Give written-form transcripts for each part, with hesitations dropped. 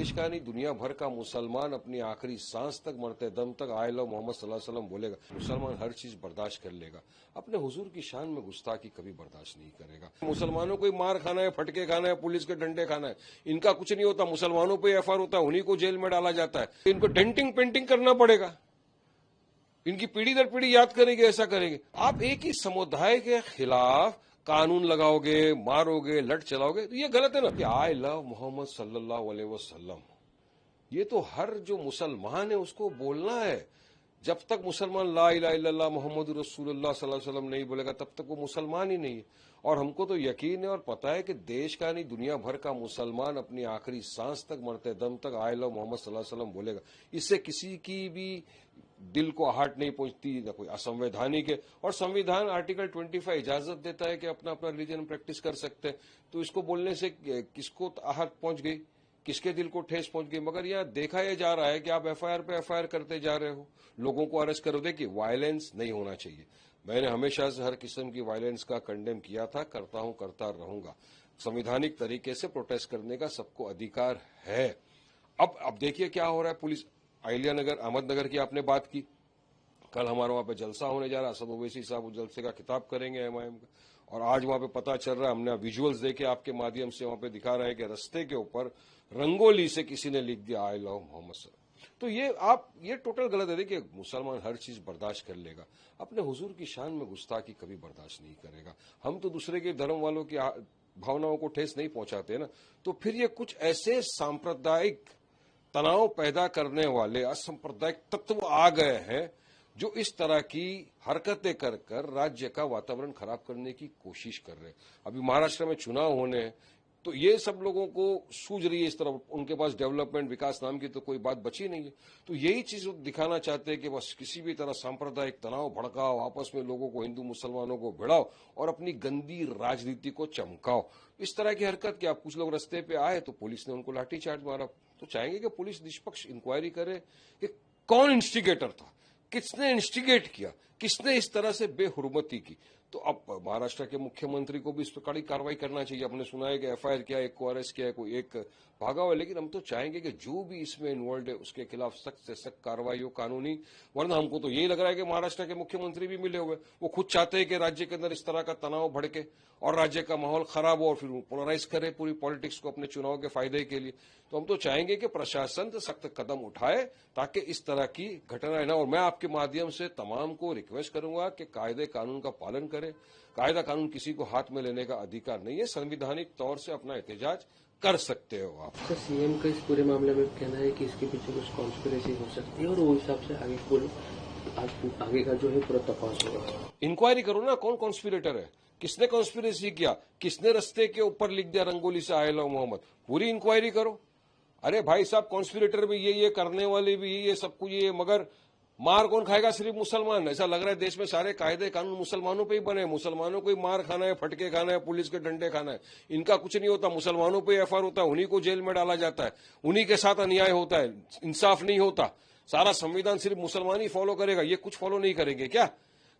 देश का नहीं दुनिया भर का मुसलमान अपनी आखिरी सांस तक मरते दम तक आए लव मोहम्मद सल्लल्लाहु अलैहि वसल्लम बोलेगा। मुसलमान हर चीज बर्दाश्त कर लेगा, अपने हुजूर की शान में गुस्ताखी कभी बर्दाश्त नहीं करेगा। मुसलमानों को मार खाना है, फटके खाना है, पुलिस के डंडे खाना है, इनका कुछ नहीं होता। मुसलमानों पर एफआईआर होता है, उन्हीं को जेल में डाला जाता है। इनको डेंटिंग पेंटिंग करना पड़ेगा, इनकी पीढ़ी दर पीढ़ी याद करेंगे, ऐसा करेंगे। आप एक ही समुदाय के खिलाफ कानून लगाओगे, मारोगे, लट चलाओगे, तो ये गलत है ना। कि आई लव मोहम्मद सल्लल्लाहु अलैहि वसल्लम, ये तो हर जो मुसलमान है उसको बोलना है। जब तक मुसलमान ला इलाहा इल्लल्लाह मोहम्मद रसूलुल्लाह सल्लल्लाहु अलैहि वसल्लम नहीं बोलेगा तब तक वो मुसलमान ही नहीं है। और हमको तो यकीन है और पता है कि देश का नहीं दुनिया भर का मुसलमान अपनी आखिरी सांस तक मरते दम तक आए लव मोहम्मद सल्लल्लाहु अलैहि वसल्लम बोलेगा। इससे किसी की भी दिल को आहट नहीं पहुंचती, न कोई असंवैधानिक है। और संविधान आर्टिकल 25 इजाजत देता है कि अपना अपना रिलीजन प्रैक्टिस कर सकते हैं। तो इसको बोलने से किसको आहट पहुंच गई, किसके दिल को ठेस पहुंच गई। मगर यह देखा यह जा रहा है कि आप एफआईआर पे एफआईआर करते जा रहे हो, लोगों को अरेस्ट करो। देखिए, वायलेंस नहीं होना चाहिए। मैंने हमेशा से हर किस्म की वायलेंस का कंडेम किया था, करता हूं, करता रहूंगा। संवैधानिक तरीके से प्रोटेस्ट करने का सबको अधिकार है। अब देखिए क्या हो रहा है। पुलिस अहिल्यानगर, अहमदनगर की आपने बात की, कल हमारे वहां पे जलसा होने जा रहा है। असद ओवैसी साहब उस जलसे का खिताब करेंगे एमआईएम का। और आज वहां पे पता चल रहा है, हमने विजुअल्स देखे आपके माध्यम से, वहां पे दिखा रहे हैं कि रास्ते के ऊपर रंगोली से किसी ने लिख दिया आई लव मोहम्मद सर। तो ये टोटल गलत है। देखिए, मुसलमान हर चीज बर्दाश्त कर लेगा, अपने हुजूर की शान में गुस्ताखी कभी बर्दाश्त नहीं करेगा। हम तो दूसरे के धर्म वालों की भावनाओं को ठेस नहीं पहुंचाते ना। तो फिर ये कुछ ऐसे सांप्रदायिक तनाव पैदा करने वाले असंप्रदायिक तत्व आ गए हैं जो इस तरह की हरकतें कर कर राज्य का वातावरण खराब करने की कोशिश कर रहे हैं। अभी महाराष्ट्र में चुनाव होने हैं, तो ये सब लोगों को सूझ रही है इस तरफ। उनके पास डेवलपमेंट, विकास नाम की तो कोई बात बची नहीं है। तो यही चीज दिखाना चाहते हैं कि बस किसी भी तरह सांप्रदायिक तनाव भड़काओ, आपस में लोगों को, हिंदू मुसलमानों को भिड़ाओ और अपनी गंदी राजनीति को चमकाओ। इस तरह की हरकत कि आप कुछ लोग रास्ते पे आए तो पुलिस ने उनको लाठीचार्ज मारा। तो चाहेंगे कि पुलिस निष्पक्ष इंक्वायरी करे कि कौन इंस्टिगेटर था, किसने इंस्टिगेट किया, किसने इस तरह से बेहुरमती की। तो अब महाराष्ट्र के मुख्यमंत्री को भी इस पर कड़ी कार्रवाई करना चाहिए। हमने सुना है कि एफआईआर किया, एक को अरेस्ट किया है, कोई एक भागा हुआ है। लेकिन हम तो चाहेंगे कि जो भी इसमें इन्वॉल्व है उसके खिलाफ सख्त से सख्त कार्रवाई हो, कानूनी। वरना हमको तो यही लग रहा है कि महाराष्ट्र के मुख्यमंत्री भी मिले हुए, वो खुद चाहते हैं कि राज्य के अंदर इस तरह का तनाव भड़के और राज्य का माहौल खराब हो और फिर पोलराइज करे पूरी पॉलिटिक्स को अपने चुनाव के फायदे के लिए। तो हम तो चाहेंगे कि प्रशासन सख्त कदम उठाए ताकि इस तरह की घटनाएं न। और मैं आपके माध्यम से तमाम को रिक्वेस्ट करूंगा कि कायदे कानून का पालन करें। कायदा कानून किसी को हाथ में लेने का अधिकार नहीं है। संवैधानिक तौर से अपना एहतजाज कर सकते हो आप। सर, सीएम का इस पूरे मामले में कहना है कि इसके पीछे कुछ कॉन्स्पिरेसी हो सकती है और वो हिसाब से आगे का जो है पूरा तपास होगा। इंक्वायरी करो ना, कौन कॉन्स्पिरेटर है, किसने कॉन्स्पिरेसी किया, किसने रस्ते के ऊपर लिख दिया रंगोली से आए लव मोहम्मद, पूरी इंक्वायरी करो। अरे भाई साहब, कॉन्स्पिरेटर भी ये करने वाले भी ये सब कुछ ये, मगर मार कौन खाएगा? सिर्फ मुसलमान। ऐसा लग रहा है देश में सारे कायदे कानून मुसलमानों पे ही बने। मुसलमानों को ही मार खाना है, फटके खाना है, पुलिस के डंडे खाना है, इनका कुछ नहीं होता। मुसलमानों पे एफआईआर होता है, उन्हीं को जेल में डाला जाता है, उन्हीं के साथ अन्याय होता है, इंसाफ नहीं होता। सारा संविधान सिर्फ मुसलमान ही फॉलो करेगा, ये कुछ फॉलो नहीं करेंगे क्या?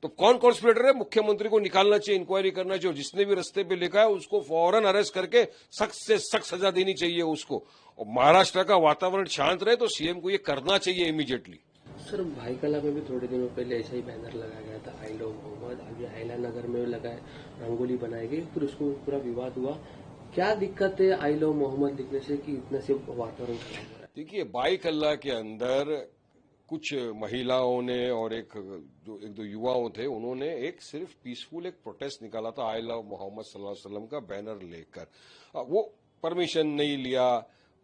तो कौन कॉन्स्पिरेटर है? मुख्यमंत्री को निकालना चाहिए, इंक्वायरी करना चाहिए। जिसने भी रस्ते पे लिखा है उसको फौरन अरेस्ट करके सख्त से सख्त सजा देनी चाहिए उसको। और महाराष्ट्र का वातावरण शांत रहे तो सीएम को ये करना चाहिए इमीडिएटली। सर, भाईकला में भी थोड़े दिनों पहले ऐसा ही बैनर लगाया गया था आई लव मोहम्मद। अभी अहिल्यानगर में लगाए, रंगोली बनाई गई, फिर उसको पूरा विवाद हुआ। क्या दिक्कत है आई लव मोहम्मद लिखने से कि इतने से वातावरण खराब हो रहा है? देखिए, भाईकला के अंदर कुछ महिलाओं ने और एक दो युवाओं थे, उन्होंने एक सिर्फ पीसफुल एक प्रोटेस्ट निकाला था आई लव मोहम्मद सल्लल्लाहु अलैहि वसल्लम का बैनर लेकर। वो परमिशन नहीं लिया,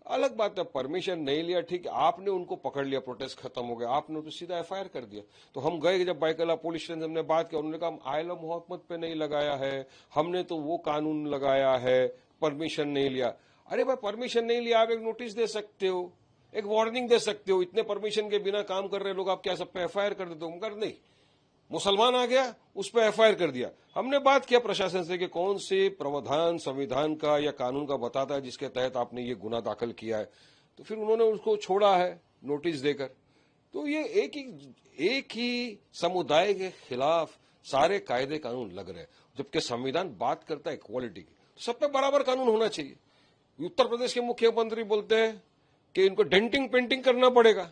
अलग बात है, परमिशन नहीं लिया ठीक, आपने उनको पकड़ लिया, प्रोटेस्ट खत्म हो गया, आपने तो सीधा एफआईआर कर दिया। तो हम गए जब बाइकला पुलिस स्टेशन, हमने बात की, उन्होंने कहा आई लव मोहम्मद पे नहीं लगाया है, हमने तो वो कानून लगाया है, परमिशन नहीं लिया। अरे भाई, परमिशन नहीं लिया, आप एक नोटिस दे सकते हो, एक वार्निंग दे सकते हो। इतने परमिशन के बिना काम कर रहे लोग, आप क्या सब पे एफआईआर कर देते हो? मगर नहीं, मुसलमान आ गया, उस पर एफआईआर कर दिया। हमने बात किया प्रशासन से कि कौन से प्रावधान संविधान का या कानून का बताता है जिसके तहत आपने ये गुनाह दाखिल किया है। तो फिर उन्होंने उसको छोड़ा है नोटिस देकर। तो ये एक ही समुदाय के खिलाफ सारे कायदे कानून लग रहे हैं, जबकि संविधान बात करता है इक्वालिटी की। तो सब पे बराबर कानून होना चाहिए। उत्तर प्रदेश के मुख्यमंत्री बोलते हैं कि इनको डेंटिंग पेंटिंग करना पड़ेगा,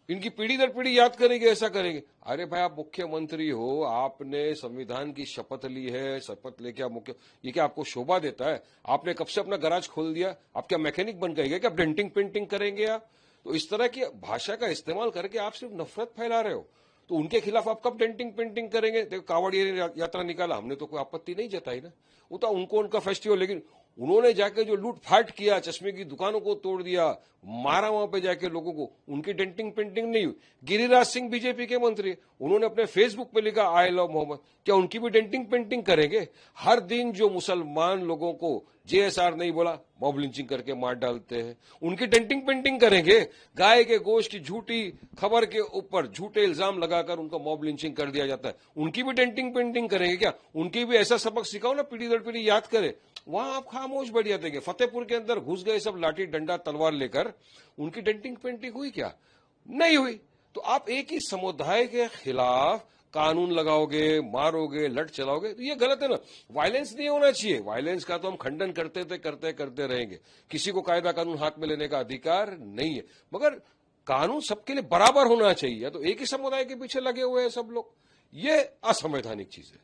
इनकी पीढ़ी दर पीढ़ी याद करेंगे, ऐसा करेंगे। अरे भाई, आप मुख्यमंत्री हो, आपने संविधान की शपथ ली है, शपथ लेके आप मुख्य, ये क्या आपको शोभा देता है? आपने कब से अपना गराज खोल दिया? आप क्या मैकेनिक बन गए क्या? आप डेंटिंग पेंटिंग करेंगे आप? तो इस तरह की भाषा का इस्तेमाल करके आप सिर्फ नफरत फैला रहे हो। तो उनके खिलाफ आप कब डेंटिंग पेंटिंग करेंगे? देखो, कांवड़िया यात्रा निकाला, हमने तो कोई आपत्ति नहीं जताई ना, वो तो उनको उनका फेस्टिवल, लेकिन उन्होंने जाके जो लूटफाट किया, चश्मे की दुकानों को तोड़ दिया, मारा वहां पे जाके लोगों को, उनकी डेंटिंग पेंटिंग नहीं हुई। गिरिराज सिंह बीजेपी के मंत्री, उन्होंने अपने फेसबुक पे लिखा आई लव मोहम्मद, क्या उनकी भी डेंटिंग पेंटिंग करेंगे? हर दिन जो मुसलमान लोगों को जेएसआर नहीं बोला, मॉब लिंचिंग करके मार डालते हैं, उनकी डेंटिंग पेंटिंग करेंगे? गाय के गोश्त की झूठी खबर के ऊपर झूठे इल्जाम लगाकर उनका मॉब लिंचिंग कर दिया जाता है, उनकी भी डेंटिंग पेंटिंग करेंगे क्या? उनकी भी ऐसा सबक सिखाओ ना, पीढ़ी दर पीढ़ी याद करे। वहां आप खामोश बैठ जाते हैं। फतेहपुर के अंदर घुस गए सब लाठी डंडा तलवार लेकर, उनकी डेंटिंग पेंटिंग हुई क्या? नहीं हुई। तो आप एक ही समुदाय के खिलाफ कानून लगाओगे, मारोगे, लट चलाओगे, तो ये गलत है ना। वायलेंस नहीं होना चाहिए, वायलेंस का तो हम खंडन करते थे, करते रहेंगे। किसी को कायदा कानून हाथ में लेने का अधिकार नहीं है, मगर कानून सबके लिए बराबर होना चाहिए। तो एक ही समुदाय के पीछे लगे हुए हैं सब लोग, ये असंवैधानिक चीज है।